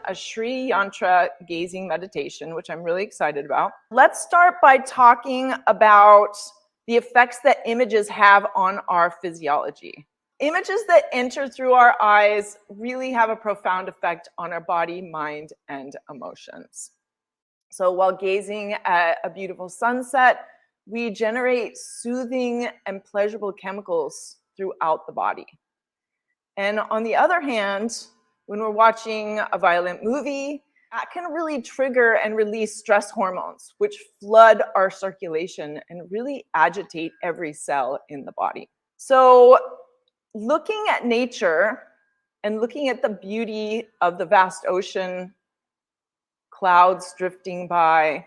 a Sri Yantra gazing meditation, which I'm really excited about. Let's start by talking about the effects that images have on our physiology. Images that enter through our eyes really have a profound effect on our body, mind, and emotions. So while gazing at a beautiful sunset, we generate soothing and pleasurable chemicals throughout the body. And on the other hand, when we're watching a violent movie, that can really trigger and release stress hormones, which flood our circulation and really agitate every cell in the body. So looking at nature and looking at the beauty of the vast ocean, clouds drifting by,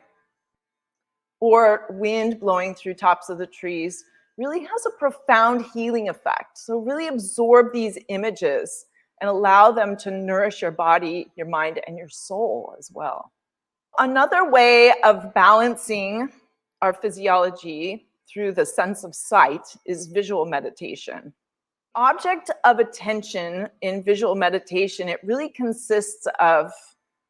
or wind blowing through tops of the trees really has a profound healing effect. So really absorb these images and allow them to nourish your body, your mind, and your soul as well. Another way of balancing our physiology through the sense of sight is visual meditation. Object of attention in visual meditation, it really consists of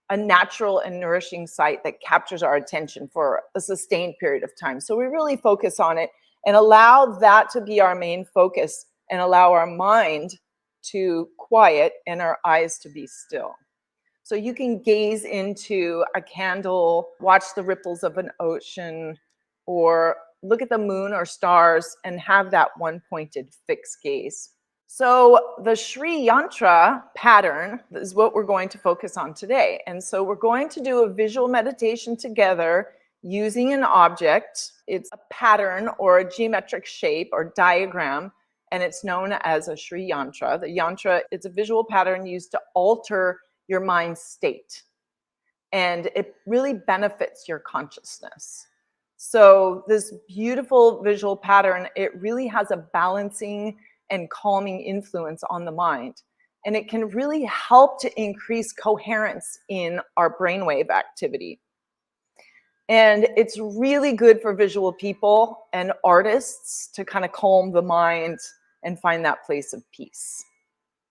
a natural and nourishing sight that captures our attention for a sustained period of time. So we really focus on it and allow that to be our main focus and allow our mind to quiet and our eyes to be still. So you can gaze into a candle, watch the ripples of an ocean, or look at the moon or stars and have that one pointed fixed gaze. So the Sri Yantra pattern is what we're going to focus on today. And so we're going to do a visual meditation together using an object. It's a pattern or a geometric shape or diagram, and it's known as a Sri Yantra. The yantra is a visual pattern used to alter your mind state, and it really benefits your consciousness. So this beautiful visual pattern, it really has a balancing and calming influence on the mind. And it can really help to increase coherence in our brainwave activity. And it's really good for visual people and artists to kind of calm the mind and find that place of peace.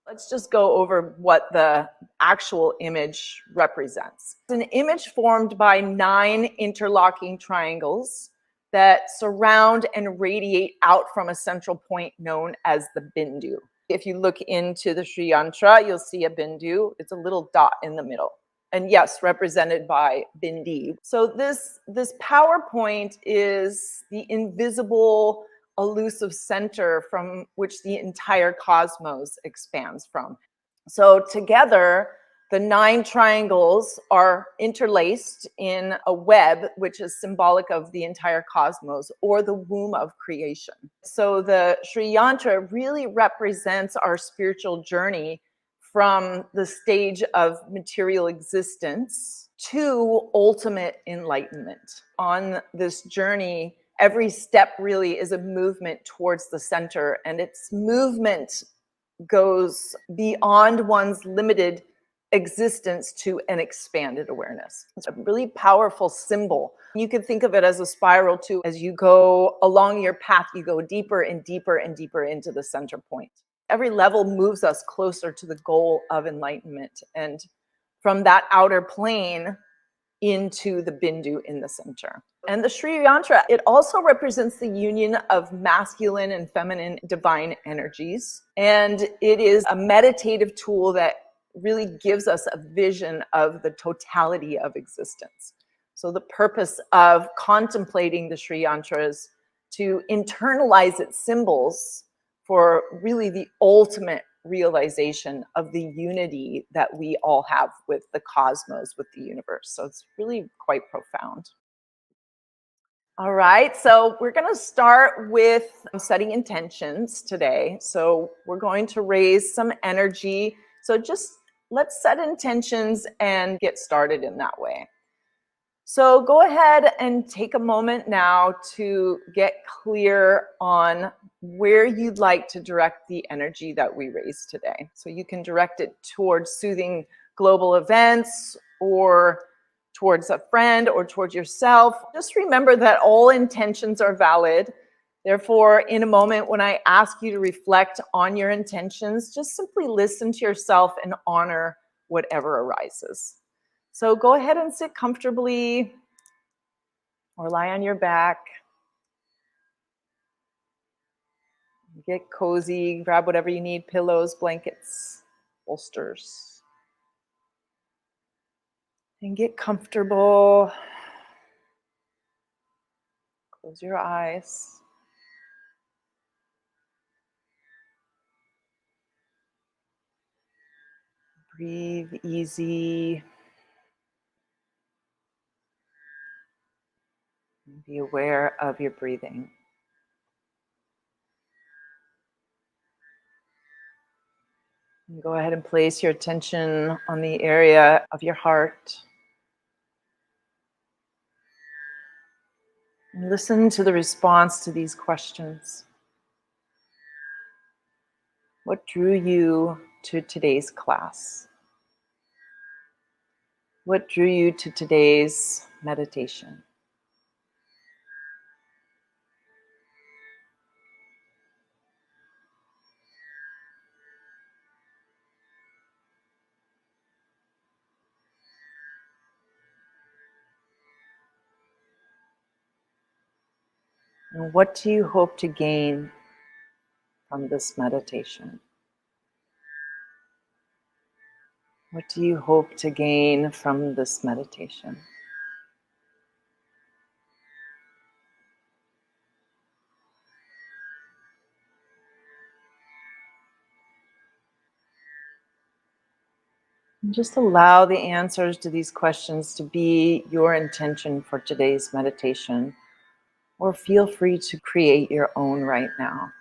Let's just go over what the actual image represents. It's an image formed by 9 interlocking triangles that surround and radiate out from a central point known as the bindu. If you look into the Sri Yantra, you'll see a bindu. It's a little dot in the middle. And yes, represented by bindi. So this PowerPoint is the invisible, elusive center from which the entire cosmos expands from. So together, the 9 triangles are interlaced in a web, which is symbolic of the entire cosmos or the womb of creation. So the Sri Yantra really represents our spiritual journey from the stage of material existence to ultimate enlightenment. On this journey, every step really is a movement towards the center, and its movement goes beyond one's limited existence to an expanded awareness. It's a really powerful symbol. You could think of it as a spiral too. As you go along your path, you go deeper and deeper and deeper into the center point. Every level moves us closer to the goal of enlightenment, and from that outer plane into the bindu in the center. And the Sri Yantra, it also represents the union of masculine and feminine divine energies. And it is a meditative tool that really gives us a vision of the totality of existence. So the purpose of contemplating the Sri Yantra is to internalize its symbols for really the ultimate realization of the unity that we all have with the cosmos, with the universe. So it's really quite profound. All right, so we're going to start with setting intentions today. So we're going to raise some energy. So just let's set intentions and get started in that way. So go ahead and take a moment now to get clear on where you'd like to direct the energy that we raise today. So you can direct it towards soothing global events, or towards a friend, or towards yourself. Just remember that all intentions are valid. Therefore, in a moment when I ask you to reflect on your intentions, just simply listen to yourself and honor whatever arises. So go ahead and sit comfortably or lie on your back. Get cozy, grab whatever you need, pillows, blankets, bolsters. And get comfortable. Close your eyes. Breathe easy. Be aware of your breathing. And go ahead and place your attention on the area of your heart. And listen to the response to these questions. What drew you to today's class? What drew you to today's meditation? And what do you hope to gain from this meditation? What do you hope to gain from this meditation? And just allow the answers to these questions to be your intention for today's meditation, or feel free to create your own right now.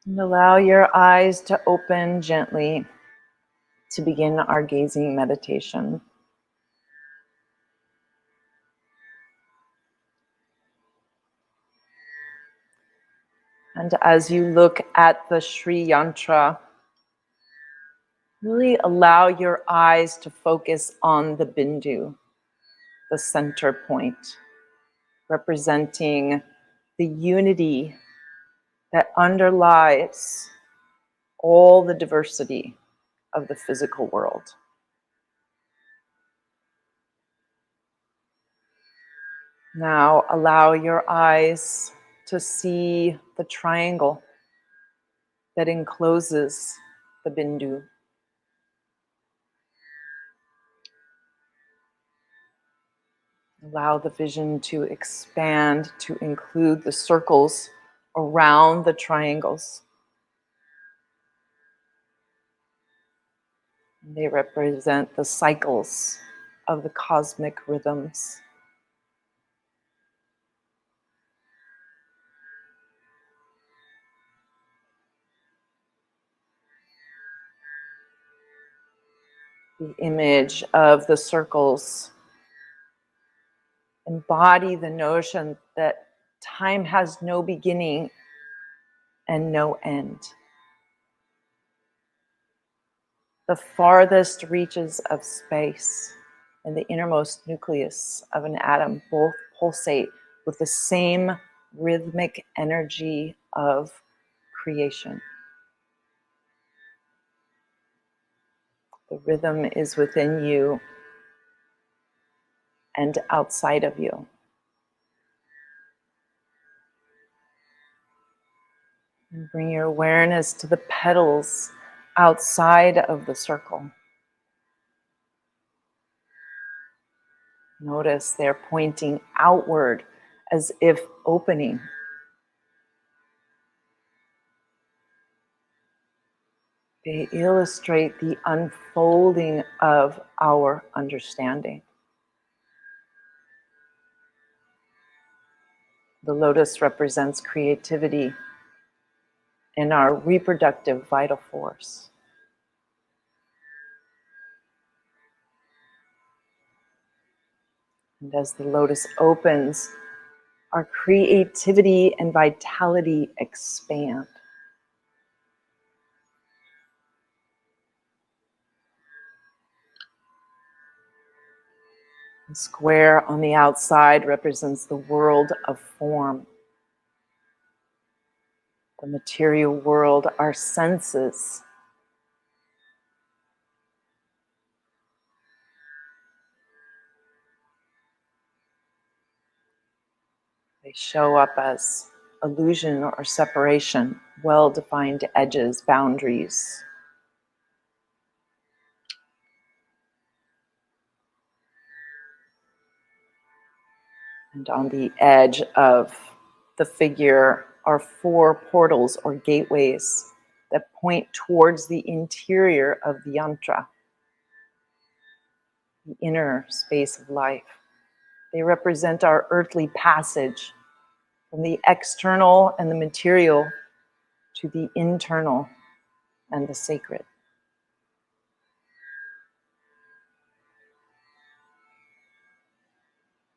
And allow your eyes to open gently to begin our gazing meditation. And as you look at the Sri Yantra, really allow your eyes to focus on the bindu, the center point, representing the unity that underlies all the diversity of the physical world. Now allow your eyes to see the triangle that encloses the bindu. Allow the vision to expand to include the circles around the triangles. They represent the cycles of the cosmic rhythms. The image of the circles embody the notion that time has no beginning and no end. The farthest reaches of space and the innermost nucleus of an atom both pulsate with the same rhythmic energy of creation. The rhythm is within you and outside of you. And bring your awareness to the petals outside of the circle. Notice they're pointing outward as if opening. They illustrate the unfolding of our understanding. The lotus represents creativity and our reproductive vital force. And as the lotus opens, our creativity and vitality expand. The square on the outside represents the world of form, the material world, our senses. They show up as illusion or separation, well-defined edges, boundaries. And on the edge of the figure are four portals or gateways that point towards the interior of the yantra, the inner space of life. They represent our earthly passage from the external and the material to the internal and the sacred.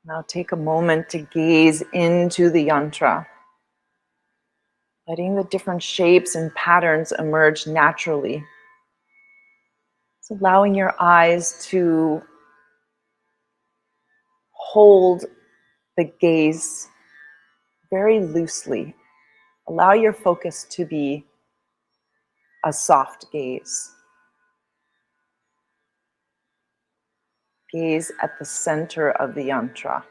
Now take a moment to gaze into the yantra, letting the different shapes and patterns emerge naturally. It's allowing your eyes to hold the gaze very loosely. Allow your focus to be a soft gaze. Gaze at the center of the yantra.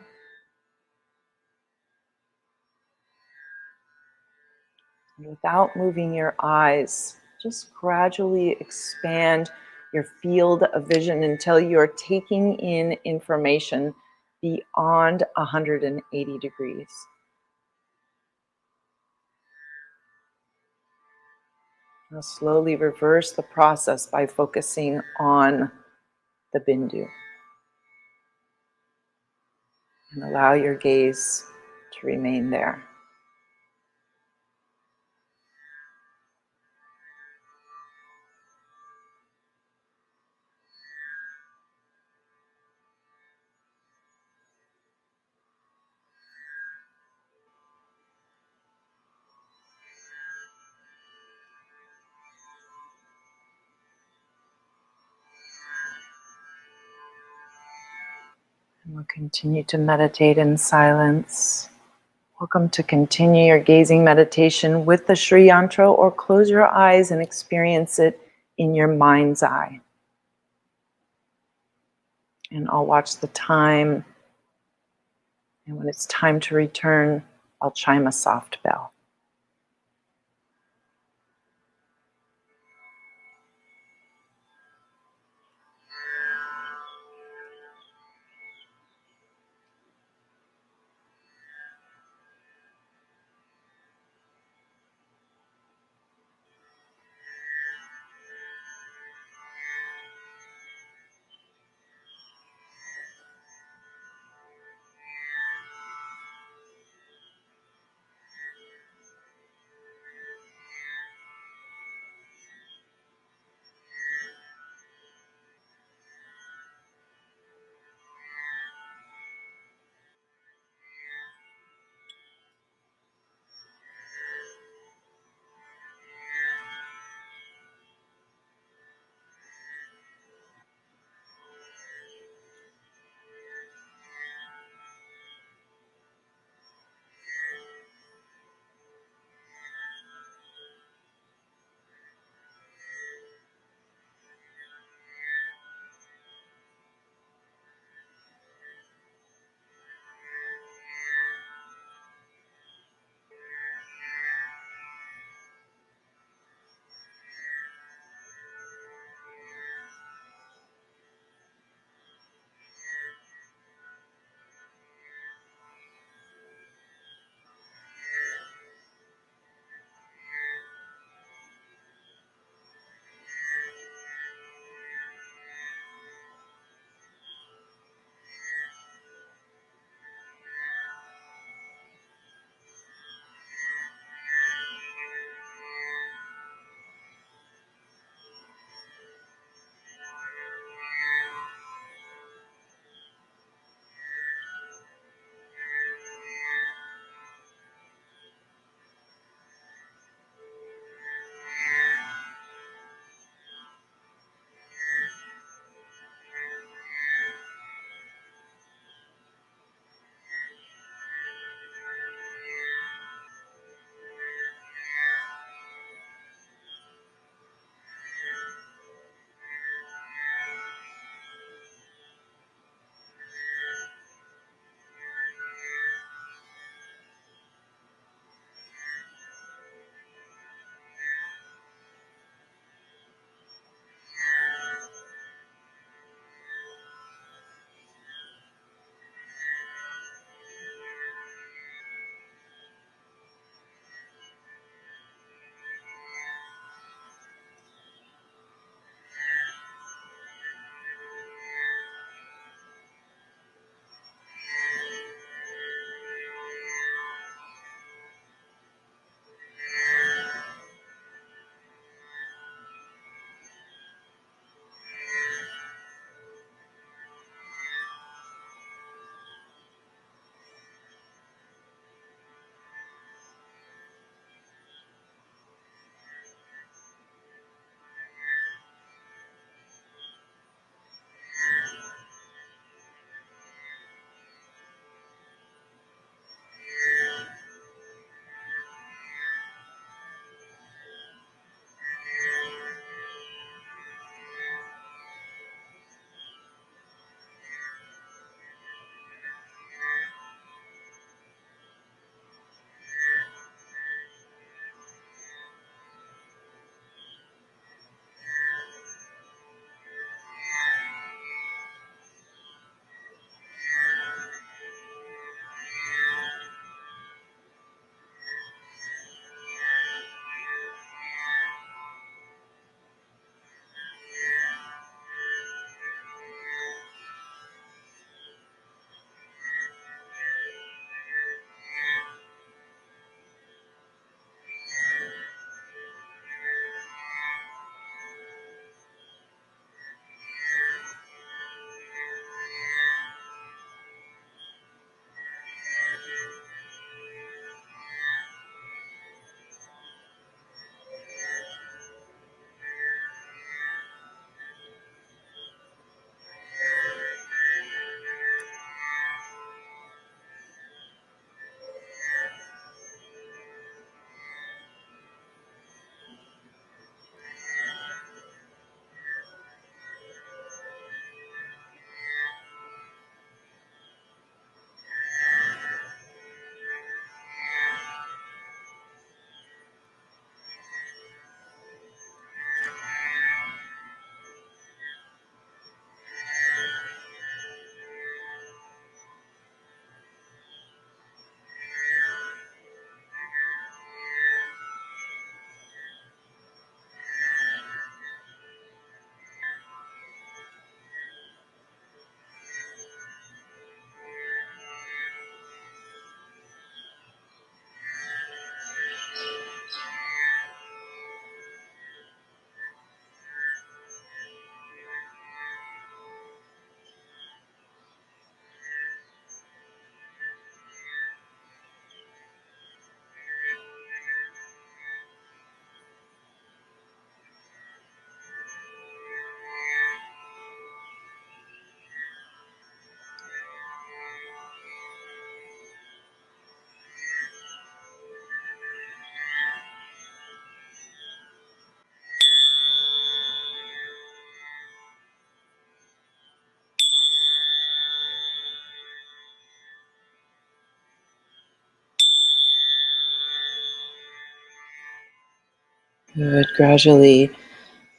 And without moving your eyes, just gradually expand your field of vision until you're taking in information beyond 180 degrees. Now slowly reverse the process by focusing on the bindu. And allow your gaze to remain there. And we'll continue to meditate in silence. Welcome to continue your gazing meditation with the Sri Yantra, or close your eyes and experience it in your mind's eye. And I'll watch the time. And when it's time to return, I'll chime a soft bell. Good. Gradually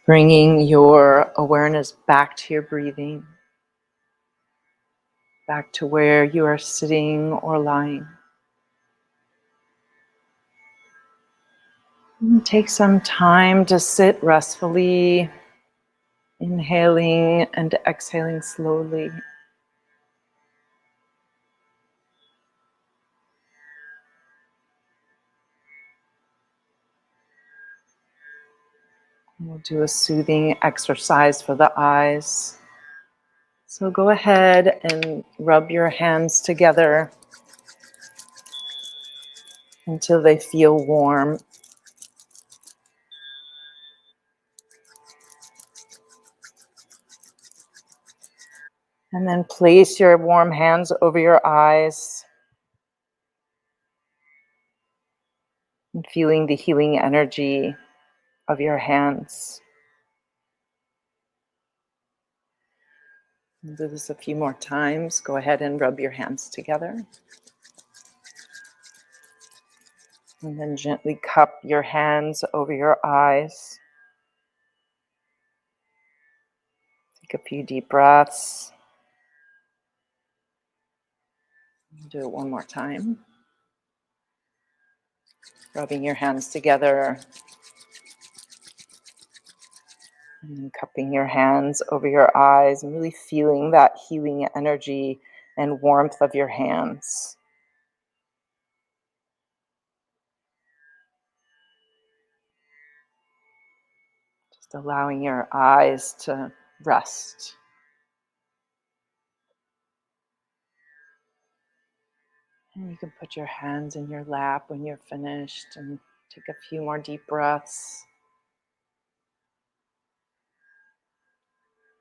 bringing your awareness back to your breathing, back to where you are sitting or lying. And take some time to sit restfully, inhaling and exhaling slowly. We'll do a soothing exercise for the eyes. So go ahead and rub your hands together until they feel warm. And then place your warm hands over your eyes and feeling the healing energy of your hands. We'll do this a few more times. Go ahead and rub your hands together. And then gently cup your hands over your eyes. Take a few deep breaths. Do it one more time. Rubbing your hands together. And then cupping your hands over your eyes and really feeling that healing energy and warmth of your hands. Just allowing your eyes to rest. And you can put your hands in your lap when you're finished and take a few more deep breaths.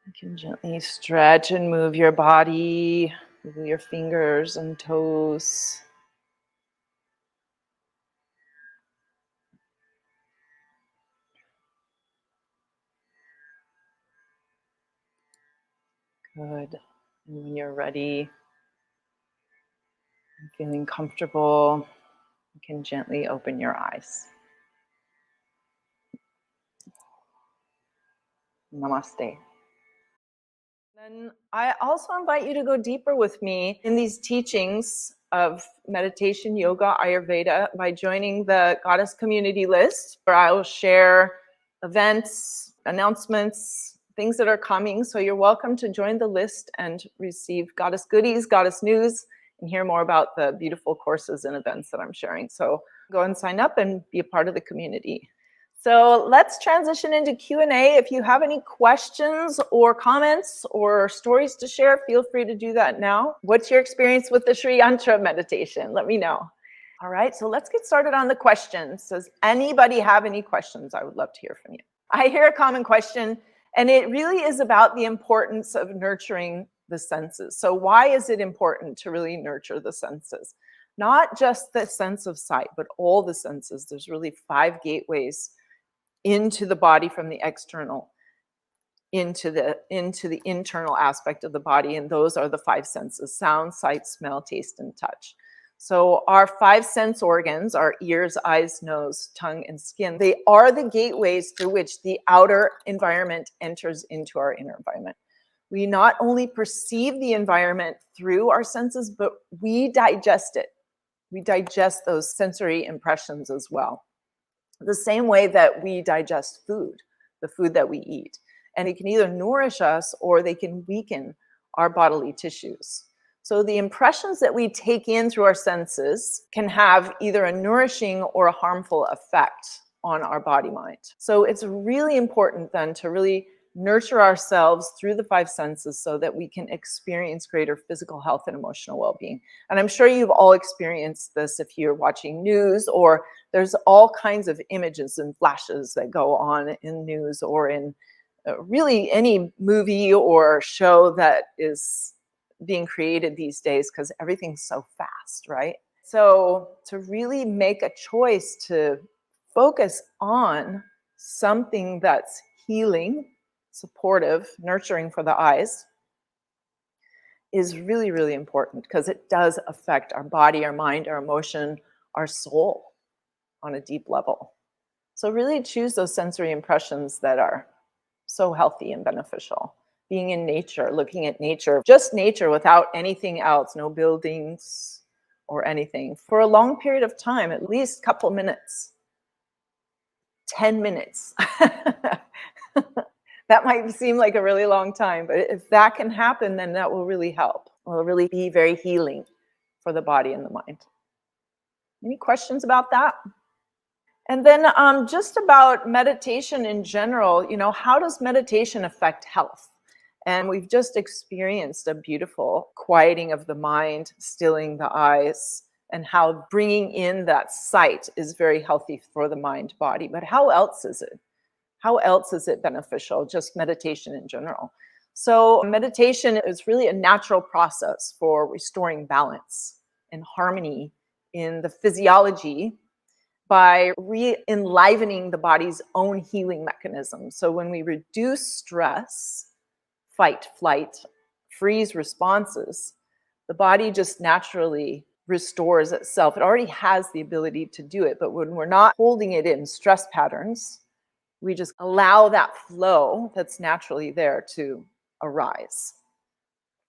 You can gently stretch and move your body, move your fingers and toes. Good. And when you're ready and feeling comfortable, you can gently open your eyes. Namaste. Then I also invite you to go deeper with me in these teachings of meditation, yoga, Ayurveda by joining the Goddess Community list, where I will share events, announcements, things that are coming. So you're welcome to join the list and receive Goddess goodies, Goddess news, and hear more about the beautiful courses and events that I'm sharing. So go and sign up and be a part of the community. So let's transition into Q&A. If you have any questions or comments or stories to share, feel free to do that now. What's your experience with the Sri Yantra meditation? Let me know. All right, so let's get started on the questions. Does anybody have any questions? I would love to hear from you. I hear a common question, and it really is about the importance of nurturing the senses. So why is it important to really nurture the senses? Not just the sense of sight, but all the senses. There's really 5 gateways into the body from the external into the internal aspect of the body, and those are the 5 senses: sound, sight, smell, taste, and touch. So our 5 sense organs, our ears, eyes, nose, tongue, and skin, they are the gateways through which the outer environment enters into our inner environment. We not only perceive the environment through our senses, but we digest it. We digest those sensory impressions as well, the same way that we digest food, the food that we eat. And it can either nourish us or they can weaken our bodily tissues. So the impressions that we take in through our senses can have either a nourishing or a harmful effect on our body mind. So it's really important then to really nurture ourselves through the 5 senses so that we can experience greater physical health and emotional well-being. And I'm sure you've all experienced this if you're watching news, or there's all kinds of images and flashes that go on in news or in really any movie or show that is being created these days, because everything's so fast, right? So to really make a choice to focus on something that's healing, supportive, nurturing for the eyes is really, really important, because it does affect our body, our mind, our emotion, our soul on a deep level. So really choose those sensory impressions that are so healthy and beneficial. Being in nature, looking at nature, just nature without anything else, no buildings or anything, for a long period of time, at least a couple minutes, 10 minutes. That might seem like a really long time, but if that can happen, then that will really help. It will really be very healing for the body and the mind. Any questions about that? And then just about meditation in general, how does meditation affect health? And we've just experienced a beautiful quieting of the mind, stilling the eyes, and how bringing in that sight is very healthy for the mind body. But how else is it? How else is it beneficial? Just meditation in general. So meditation is really a natural process for restoring balance and harmony in the physiology by re-enlivening the body's own healing mechanism. So when we reduce stress, fight, flight, freeze responses, the body just naturally restores itself. It already has the ability to do it, but when we're not holding it in stress patterns, we just allow that flow that's naturally there to arise.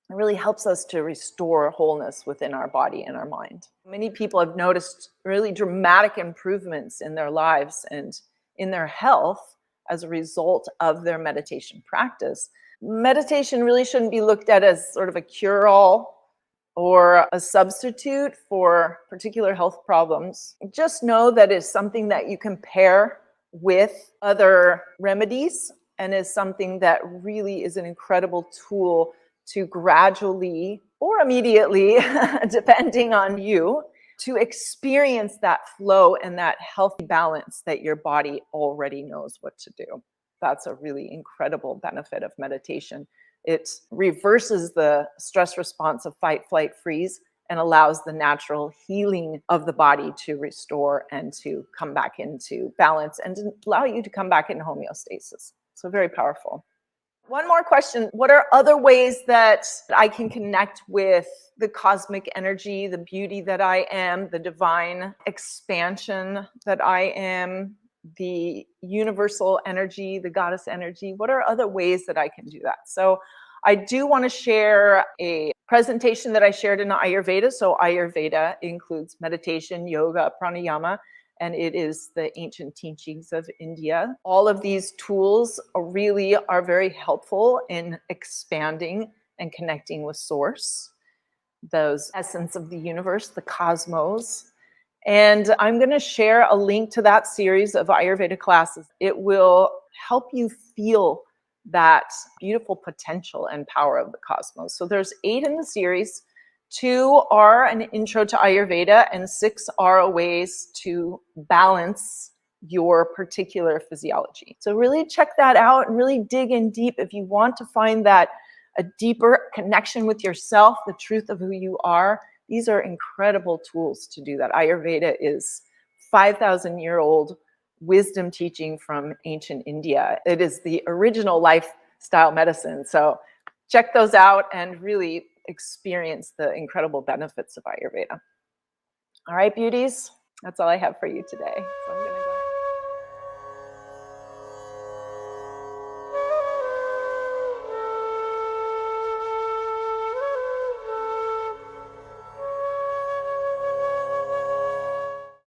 It really helps us to restore wholeness within our body and our mind. Many people have noticed really dramatic improvements in their lives and in their health as a result of their meditation practice. Meditation really shouldn't be looked at as sort of a cure-all or a substitute for particular health problems. Just know that it's something that you can pair with other remedies and is something that really is an incredible tool to gradually or immediately, depending on you, to experience that flow and that healthy balance that your body already knows what to do. That's a really incredible benefit of meditation. It reverses the stress response of fight, flight, freeze and allows the natural healing of the body to restore and to come back into balance and to allow you to come back into homeostasis. So very powerful. One more question. What are other ways that I can connect with the cosmic energy, the beauty that I am, the divine expansion that I am, the universal energy, the goddess energy? What are other ways that I can do that? So I do want to share a presentation that I shared in Ayurveda. So Ayurveda includes meditation, yoga, pranayama, and it is the ancient teachings of India. All of these tools really are very helpful in expanding and connecting with source, those essence of the universe, the cosmos. And I'm going to share a link to that series of Ayurveda classes. It will help you feel that beautiful potential and power of the cosmos. So there's 8 in the series. 2 are an intro to Ayurveda, and 6 are ways to balance your particular physiology. So really check that out and really dig in deep if you want to find that a deeper connection with yourself, the truth of who you are. These are incredible tools to do that. Ayurveda is 5,000-year-old wisdom teaching from ancient India. It is the original lifestyle medicine. So check those out and really experience the incredible benefits of Ayurveda. All right, beauties, that's all I have for you today. So I'm going to